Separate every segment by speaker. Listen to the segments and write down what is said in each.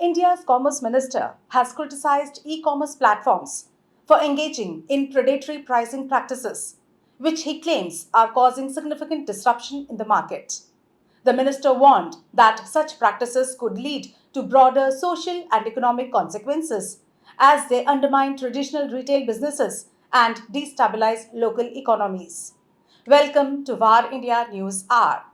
Speaker 1: India's Commerce Minister has criticized e-commerce platforms for engaging in predatory pricing practices, which he claims are causing significant disruption in the market. The minister warned that such practices could lead to broader social and economic consequences as they undermine traditional retail businesses and destabilize local economies. Welcome to VAR India News Hour.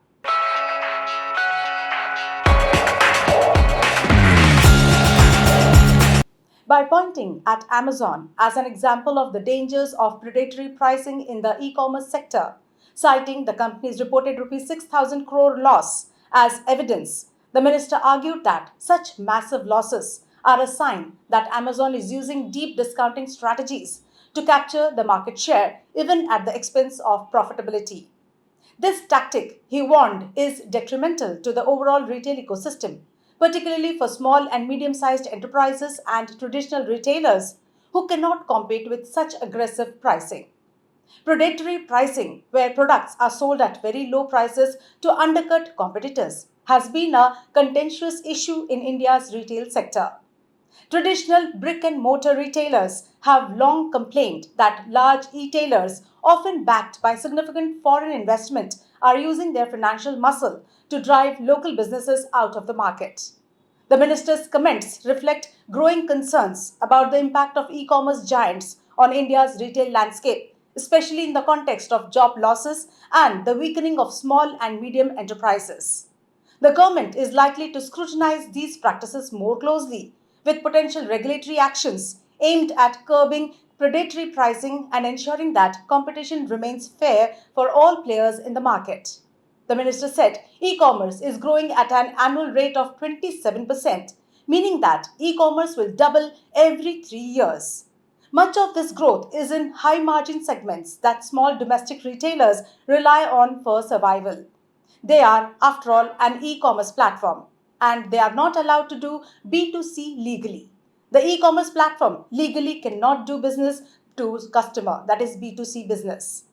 Speaker 1: By pointing at Amazon as an example of the dangers of predatory pricing in the e-commerce sector, citing the company's reported rupees 6,000 crore loss as evidence, the minister argued that such massive losses are a sign that Amazon is using deep discounting strategies to capture the market share even at the expense of profitability. This tactic, he warned, is detrimental to the overall retail ecosystem, particularly for small and medium sized enterprises and traditional retailers who cannot compete with such aggressive pricing. Predatory pricing, where products are sold at very low prices to undercut competitors, has been a contentious issue in India's retail sector. Traditional brick and mortar retailers have long complained that large e-tailers, often backed by significant foreign investment, are using their financial muscle to drive local businesses out of the market. The minister's comments reflect growing concerns about the impact of e-commerce giants on India's retail landscape, especially in the context of job losses and the weakening of small and medium enterprises. The government is likely to scrutinize these practices more closely, with potential regulatory actions aimed at curbing predatory pricing and ensuring that competition remains fair for all players in the market. The minister said e commerce is growing at an annual rate of 27%, meaning that e commerce will double every 3 years. Much of this growth is in high margin segments that small domestic retailers rely on for survival. They are, after all, an e commerce platform and they are not allowed to do B2C legally. The e commerce platform legally cannot do business to customer, that is B2C business.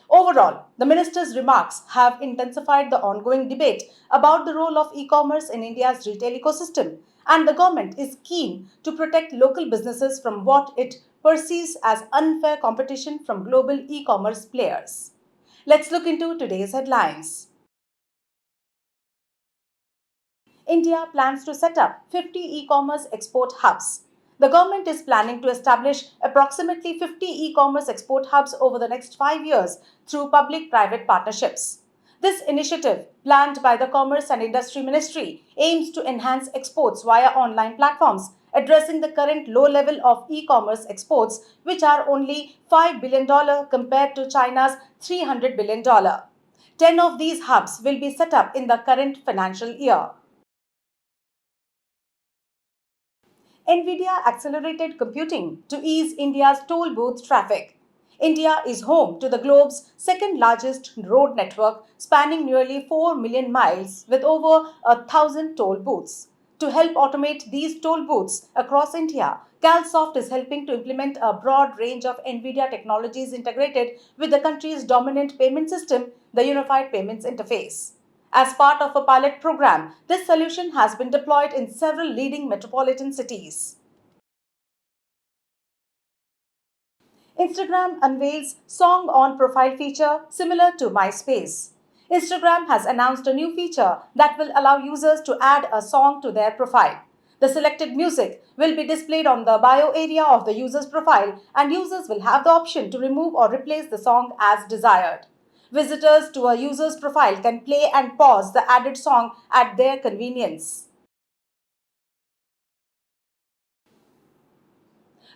Speaker 1: Overall, the minister's remarks have intensified the ongoing debate about the role of e commerce in India's retail ecosystem, and the government is keen to protect local businesses from what it perceives as unfair competition from global e commerce players. Let's look into today's headlines. India plans to set up 50 e-commerce export hubs. The government is planning to establish approximately 50 e-commerce export hubs over the next 5 years through public-private partnerships. This initiative, planned by the Commerce and Industry Ministry, aims to enhance exports via online platforms, addressing the current low level of e-commerce exports, which are only $5 billion compared to China's $300 billion. 10 of these hubs will be set up in the current financial year. NVIDIA accelerated computing to ease India's toll booth traffic. India is home to the globe's second largest road network, spanning nearly 4 million miles with over 1,000 toll booths. To help automate these toll booths across India, CalSoft is helping to implement a broad range of NVIDIA technologies integrated with the country's dominant payment system, the Unified Payments Interface. As part of a pilot program, this solution has been deployed in several leading metropolitan cities. Instagram unveils Song on Profile feature similar to MySpace. Instagram has announced a new feature that will allow users to add a song to their profile. The selected music will be displayed on the bio area of the user's profile, and users will have the option to remove or replace the song as desired. Visitors to a user's profile can play and pause the added song at their convenience.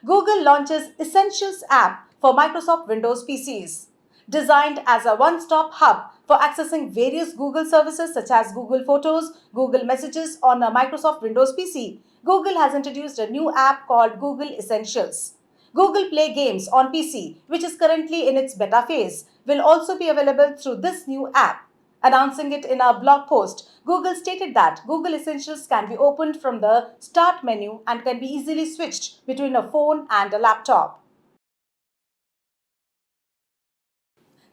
Speaker 1: Google launches Essentials app for Microsoft Windows PCs. Designed as a one-stop hub for accessing various Google services such as Google Photos, Google Messages on a Microsoft Windows PC, Google has introduced a new app called Google Essentials. Google Play Games on PC, which is currently in its beta phase, will also be available through this new app. Announcing it in a blog post, Google stated that Google Essentials can be opened from the Start menu and can be easily switched between a phone and a laptop.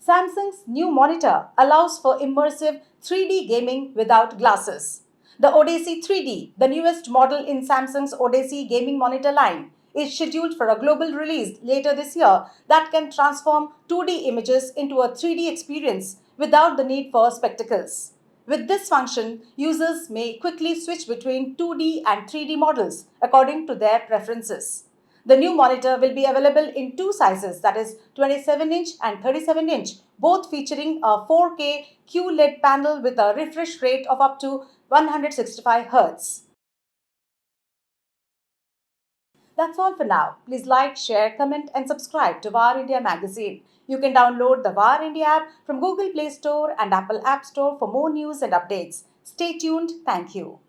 Speaker 1: Samsung's new monitor allows for immersive 3D gaming without glasses. The Odyssey 3D, the newest model in Samsung's Odyssey gaming monitor line, is scheduled for a global release later this year that can transform 2D images into a 3D experience without the need for spectacles. With this function, users may quickly switch between 2D and 3D models according to their preferences. The new monitor will be available in two sizes, that is 27-inch and 37-inch, both featuring a 4K QLED panel with a refresh rate of up to 165 Hz. That's all for now. Please like, share, comment, and subscribe to VAR India magazine. You can download the VAR India app from Google Play Store and Apple App Store for more news and updates. Stay tuned. Thank you.